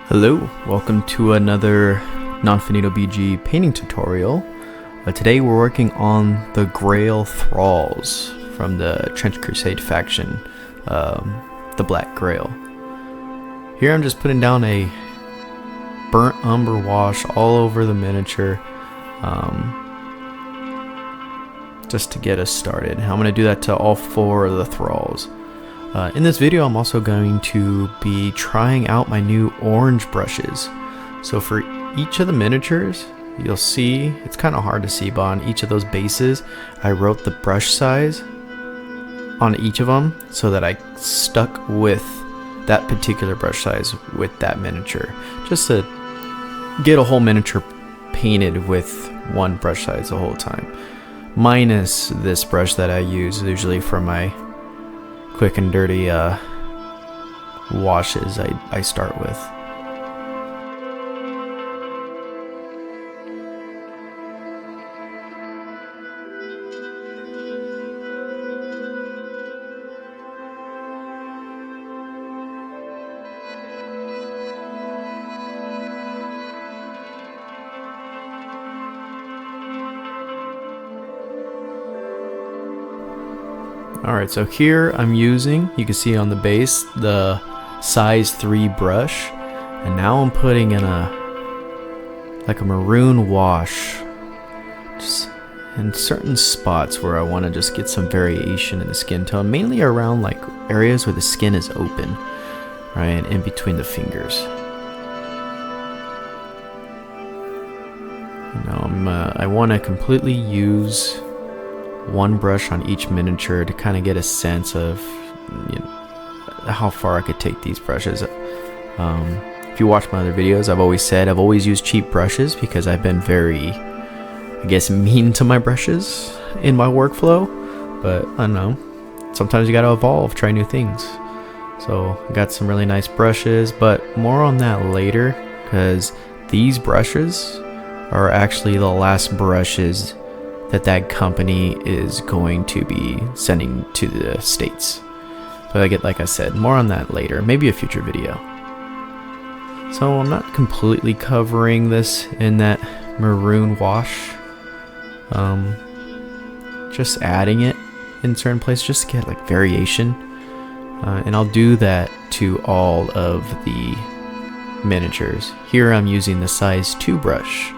Hello, welcome to another Non-Finito BG painting tutorial. Today we're working on the Grail Thralls from the Trench Crusade faction, the Black Grail. Here I'm just putting down a burnt umber wash all over the miniature, just to get us started. I'm going to do that to all four of the Thralls. In this video I'm also going to be trying out my new orange brushes. So for each of the miniatures, you'll see, it's kind of hard to see, but on each of those bases I wrote the brush size on each of them so that I stuck with that particular brush size with that miniature, just to get a whole miniature painted with one brush size the whole time, minus this brush that I use usually for my quick and dirty washes I start with. Alright, so here I'm using, you can see on the base, the size 3 brush, and now I'm putting in like a maroon wash just in certain spots where I want to just get some variation in the skin tone, mainly around like areas where the skin is open, right, in between the fingers. I want to completely use one brush on each miniature to kind of get a sense of, you know, how far I could take these brushes. If you watch my other videos, I've always said I've always used cheap brushes because I've been very, I guess, mean to my brushes in my workflow, but I don't know, sometimes you gotta evolve, try new things. So I got some really nice brushes, but more on that later, because these brushes are actually the last brushes that company is going to be sending to the States. But like I said, more on that later, maybe a future video. So I'm not completely covering this in that maroon wash, just adding it in certain places just to get like variation, and I'll do that to all of the miniatures. Here I'm using the size 2 brush.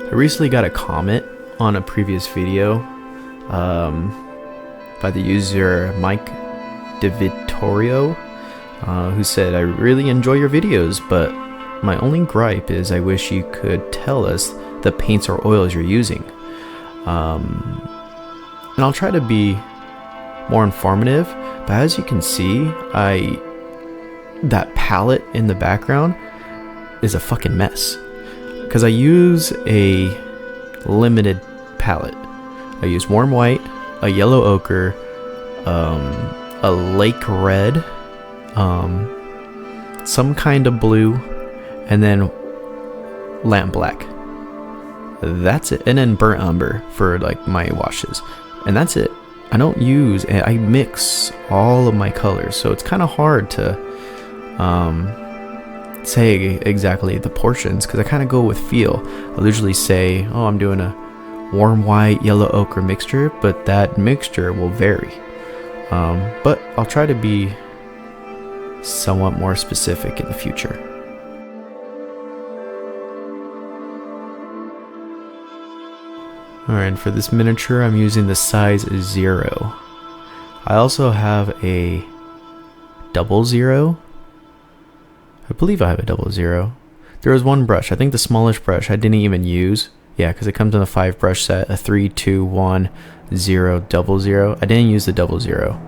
I recently got a comment on a previous video by the user Mike DeVittorio, who said, "I really enjoy your videos, but my only gripe is I wish you could tell us the paints or oils you're using." And I'll try to be more informative, but as you can see, that palette in the background is a fucking mess. Because I use a limited palette. I use warm white, a yellow ochre, a lake red, some kind of blue, and then lamp black. That's it. And then burnt umber for like my washes. And that's it. I don't use, I mix all of my colors, so it's kind of hard to say exactly the portions because I kind of go with feel. I'll usually say, oh, I'm doing a warm white yellow ochre mixture, but that mixture will vary, but I'll try to be somewhat more specific in the future. Alright, for this miniature I'm using the size 0. I also have a double zero. I believe I have a double zero. There was one brush, I think the smallest brush I didn't even use. Yeah, because it comes in a 5 brush set, a 3, 2, 1, 0, double zero. I didn't use the double zero,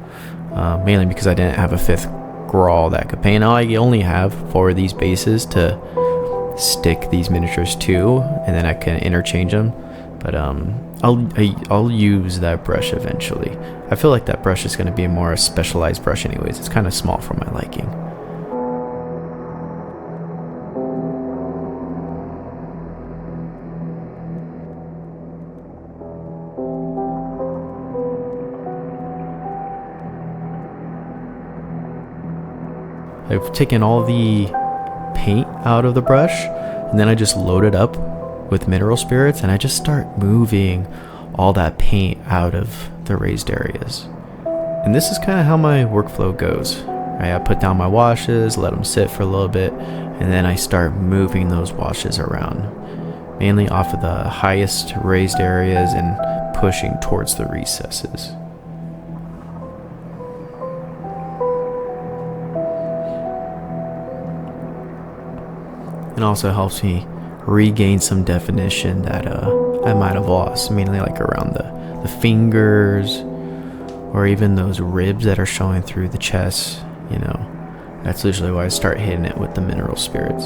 mainly because I didn't have a 5th Grawl that could paint. Now I only have 4 of these bases to stick these miniatures to, and then I can interchange them. But I'll use that brush eventually. I feel like that brush is going to be a more specialized brush anyways. It's kind of small for my liking. I've taken all the paint out of the brush, and then I just load it up with mineral spirits, and I just start moving all that paint out of the raised areas. And this is kind of how my workflow goes. I put down my washes, let them sit for a little bit, and then I start moving those washes around, mainly off of the highest raised areas and pushing towards the recesses. It also helps me regain some definition that I might have lost, mainly like around the fingers, or even those ribs that are showing through the chest. You know, that's usually why I start hitting it with the mineral spirits.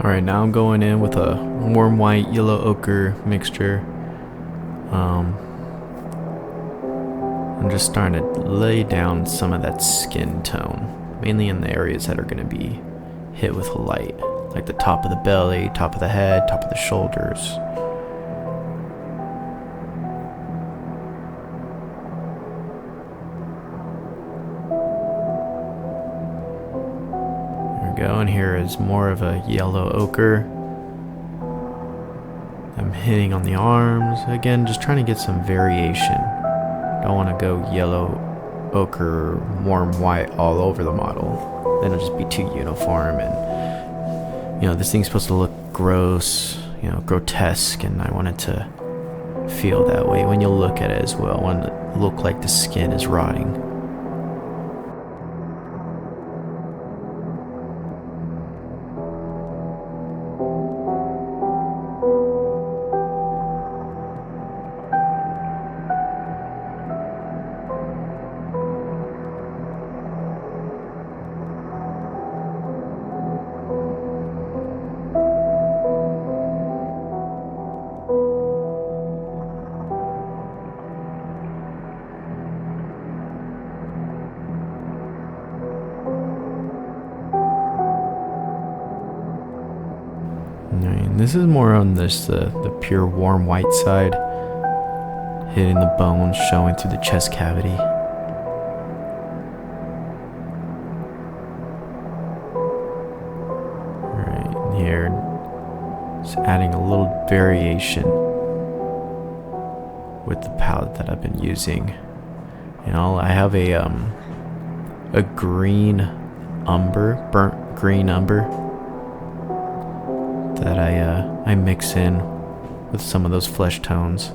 Alright, now I'm going in with a warm white, yellow ochre mixture. I'm just starting to lay down some of that skin tone, mainly in the areas that are going to be hit with light, like the top of the belly, top of the head, top of the shoulders. There we go, and here is more of a yellow ochre. I'm hitting on the arms, again just trying to get some variation. Don't want to go yellow, ochre, warm white all over the model. Then it'll just be too uniform, and you know, this thing's supposed to look gross, you know, grotesque, and I want it to feel that way when you look at it as well. I want it to look like the skin is rotting. This is more on this the pure warm white side, hitting the bones, showing through the chest cavity. Right here, just adding a little variation with the palette that I've been using. You know, I have a green umber, burnt green umber, that I mix in with some of those flesh tones.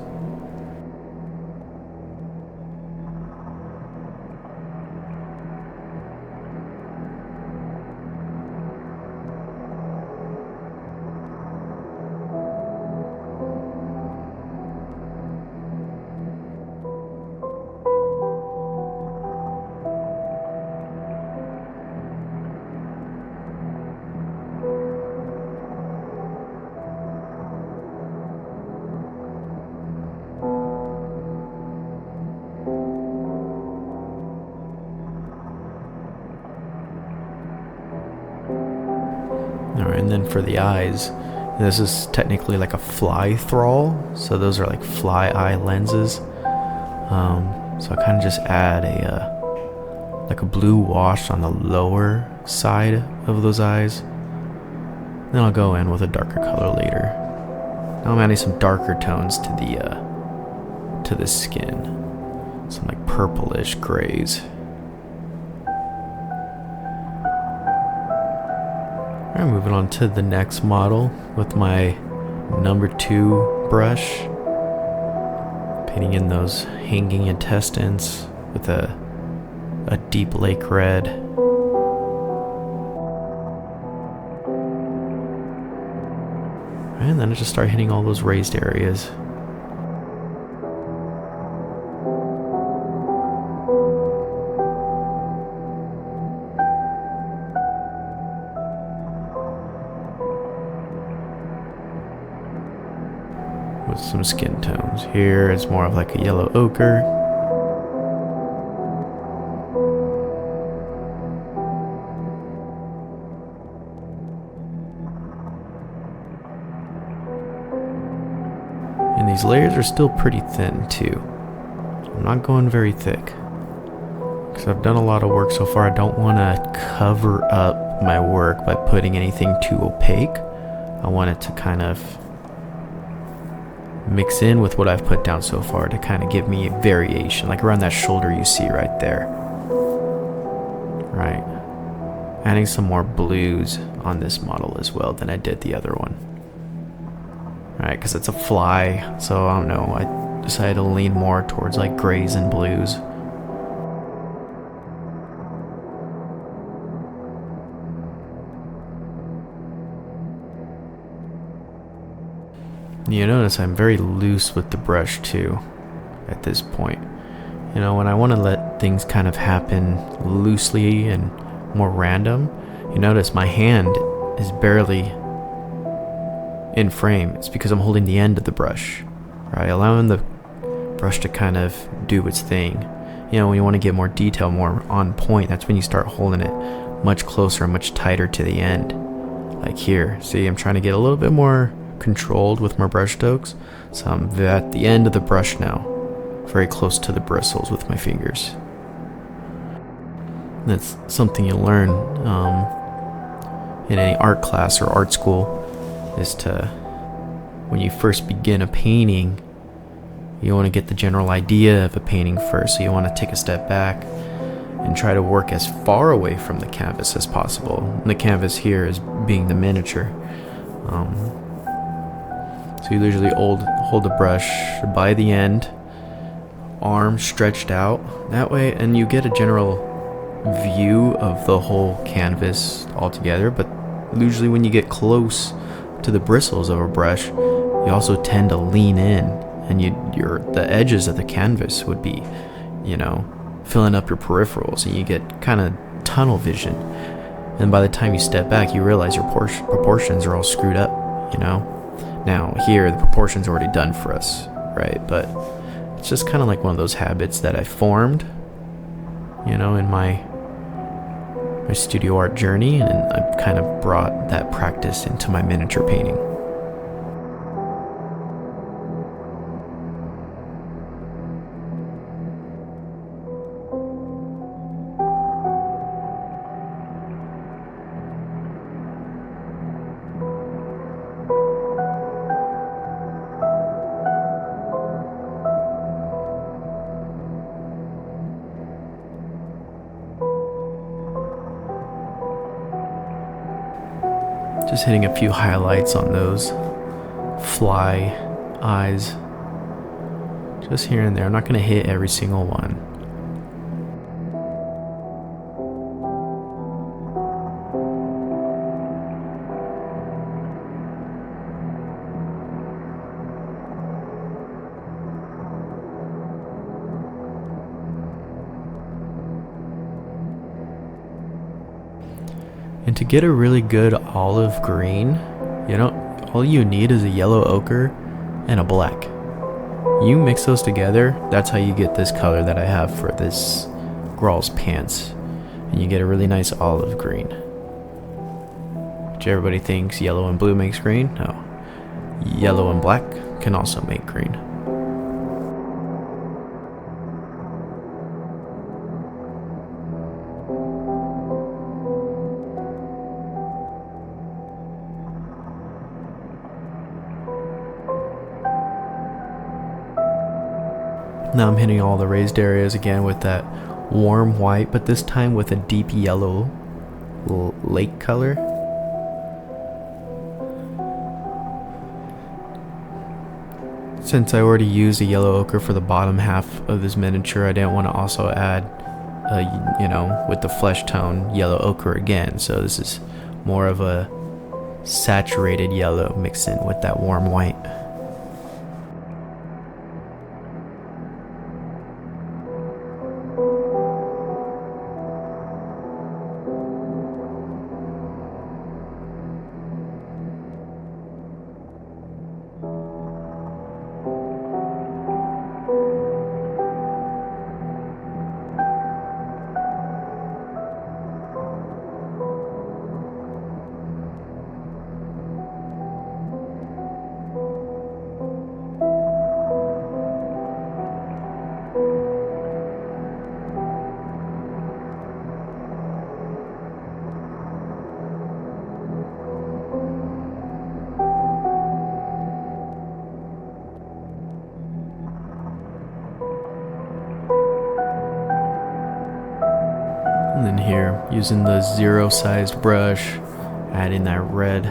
Alright, and then for the eyes, this is technically like a fly thrall, so those are like fly eye lenses. So I kind of just add like a blue wash on the lower side of those eyes. Then I'll go in with a darker color later. Now I'm adding some darker tones to the skin, some like purplish grays. Alright, moving on to the next model with my number 2 brush. Painting in those hanging intestines with a deep lake red. And then I just start hitting all those raised areas. With some skin tones. Here it's more of like a yellow ochre. And these layers are still pretty thin too. I'm not going very thick, because I've done a lot of work so far. I don't want to cover up my work by putting anything too opaque. I want it to kind of mix in with what I've put down so far to kind of give me a variation, like around that shoulder you see right there. Right. Adding some more blues on this model as well than I did the other one. Right, because it's a fly, so I don't know, I decided to lean more towards like grays and blues. You notice I'm very loose with the brush too at this point. You know, when I want to let things kind of happen loosely and more random, you notice my hand is barely in frame, it's because I'm holding the end of the brush, right? Allowing the brush to kind of do its thing. You know, when you want to get more detail, more on point, that's when you start holding it much closer and much tighter to the end. Like here, see, I'm trying to get a little bit more controlled with my brush strokes, so I'm at the end of the brush now, very close to the bristles with my fingers. That's something you learn in any art class or art school, is to, when you first begin a painting, you want to get the general idea of a painting first, so you want to take a step back and try to work as far away from the canvas as possible. And the canvas here is being the miniature. So you usually hold the brush by the end, arm stretched out that way, and you get a general view of the whole canvas altogether. But usually when you get close to the bristles of a brush, you also tend to lean in, and the edges of the canvas would be, you know, filling up your peripherals, and you get kind of tunnel vision. And by the time you step back, you realize your proportions are all screwed up, you know. Now here, the proportions are already done for us, right? But it's just kind of like one of those habits that I formed, you know, in my studio art journey, and I've kind of brought that practice into my miniature painting. Just hitting a few highlights on those fly eyes, just here and there. I'm not going to hit every single one. And to get a really good olive green, you know, all you need is a yellow ochre and a black. You mix those together, that's how you get this color that I have for this Graal's pants. And you get a really nice olive green. Which everybody thinks yellow and blue makes green. No. Yellow and black can also make green. Now I'm hitting all the raised areas again with that warm white, but this time with a deep yellow lake color. Since I already used a yellow ochre for the bottom half of this miniature, I didn't want to also add, you know, with the flesh tone yellow ochre again. So this is more of a saturated yellow mixed in with that warm white. And then here, using the zero-sized brush, adding that red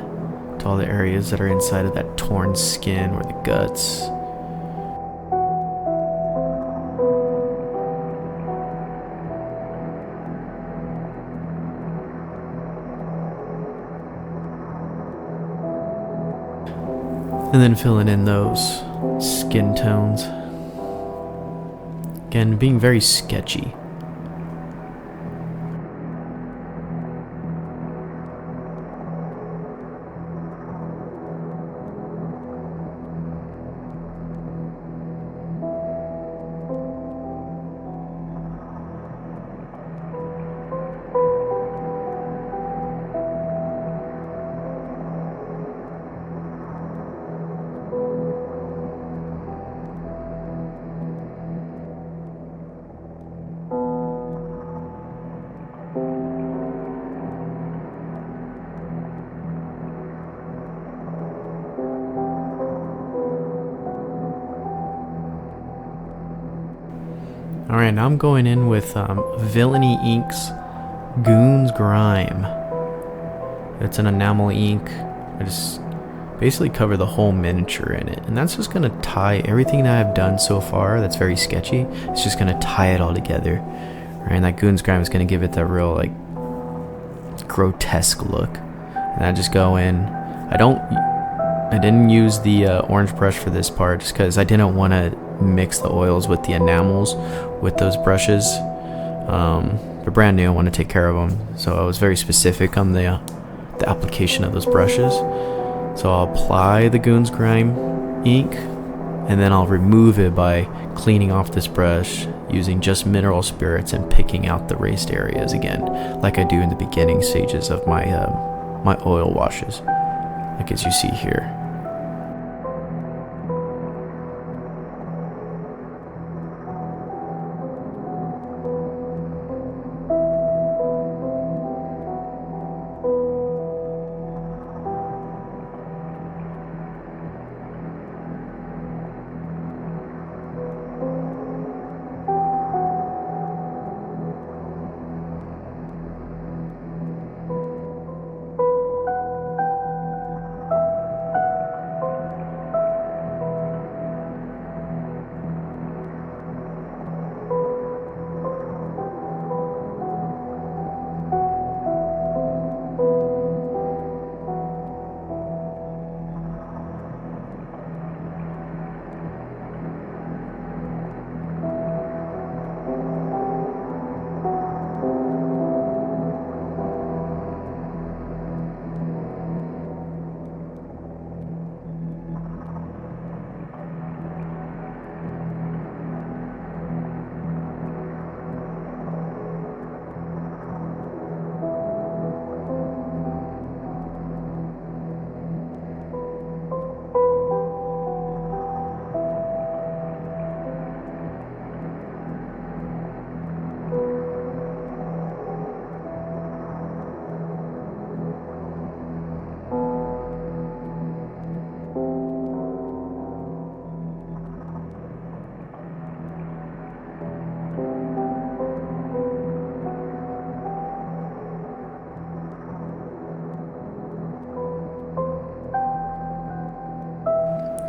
to all the areas that are inside of that torn skin or the guts. And then filling in those skin tones. Again, being very sketchy. Alright, now I'm going in with Villainy Ink's Goon's Grime. It's an enamel ink. I just basically cover the whole miniature in it, and that's just gonna tie everything that I've done so far that's very sketchy. It's just gonna tie it all together. Right, and that Goon's Grime is gonna give it that real like grotesque look. And I just go in. I didn't use the orange brush for this part just because I didn't want to mix the oils with the enamels with those brushes. They're brand new, I want to take care of them, so I was very specific on the application of those brushes. So I'll apply the Goon's Grime ink, and then I'll remove it by cleaning off this brush using just mineral spirits and picking out the raised areas again, like I do in the beginning stages of my my oil washes, like as you see here.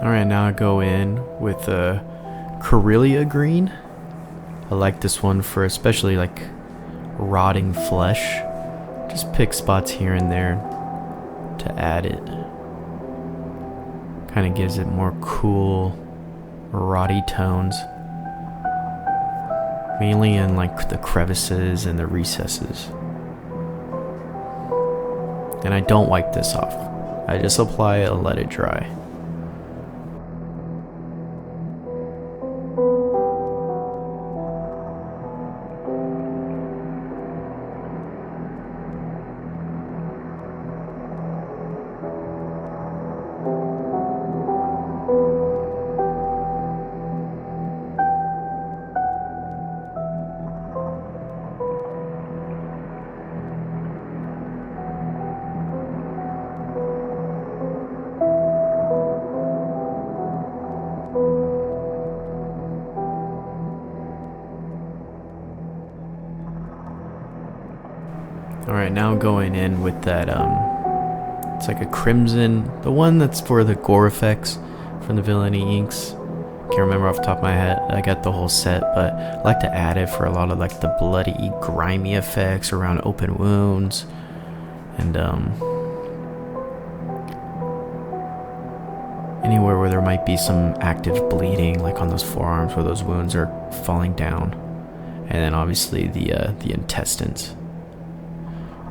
Alright, now I go in with a Corellia green. I like this one for especially like rotting flesh. Just pick spots here and there to add it. Kind of gives it more cool, rotty tones. Mainly in like the crevices and the recesses. And I don't wipe this off. I just apply it and let it dry. Alright, now going in with that, it's like a crimson, the one that's for the gore effects from the Villainy Inks. Can't remember off the top of my head, I got the whole set, but I like to add it for a lot of like the bloody, grimy effects around open wounds, and anywhere where there might be some active bleeding, like on those forearms where those wounds are falling down, and then obviously the intestines.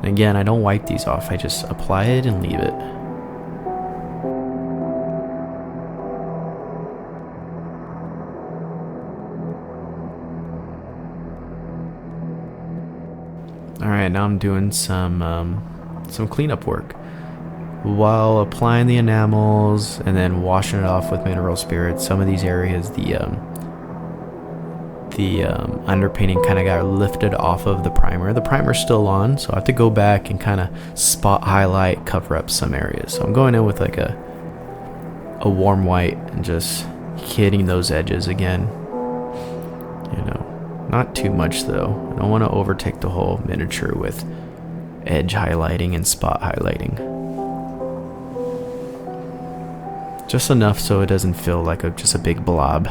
And again, I don't wipe these off, I just apply it and leave it. Alright, now I'm doing some cleanup work. While applying the enamels and then washing it off with mineral spirits, some of these areas, the underpainting kind of got lifted off of the primer. The primer's still on, so I have to go back and kind of spot, highlight, cover up some areas. So I'm going in with like a warm white and just hitting those edges again. You know, Not too much though. I don't want to overtake the whole miniature with edge highlighting and spot highlighting. Just enough so it doesn't feel like just a big blob.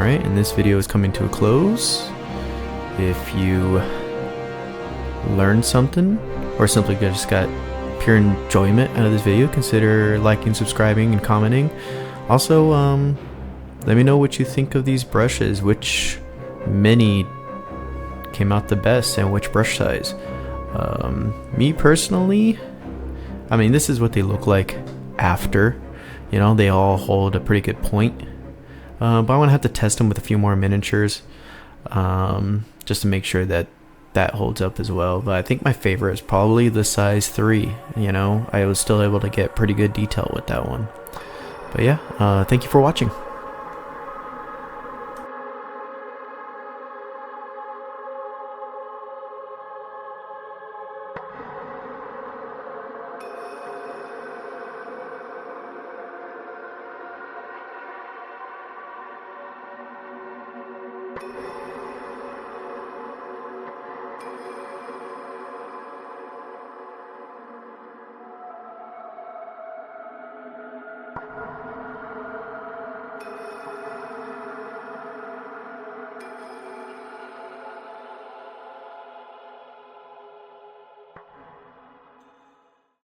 Alright, and this video is coming to a close. If you learned something, or simply just got pure enjoyment out of this video, consider liking, subscribing, and commenting. Also, let me know what you think of these brushes, which mini came out the best, and which brush size. Me personally, I mean, this is what they look like after. You know, they all hold a pretty good point. But I'm going to have to test them with a few more miniatures, just to make sure that that holds up as well. But I think my favorite is probably the size 3. You know, I was still able to get pretty good detail with that one. But yeah, thank you for watching.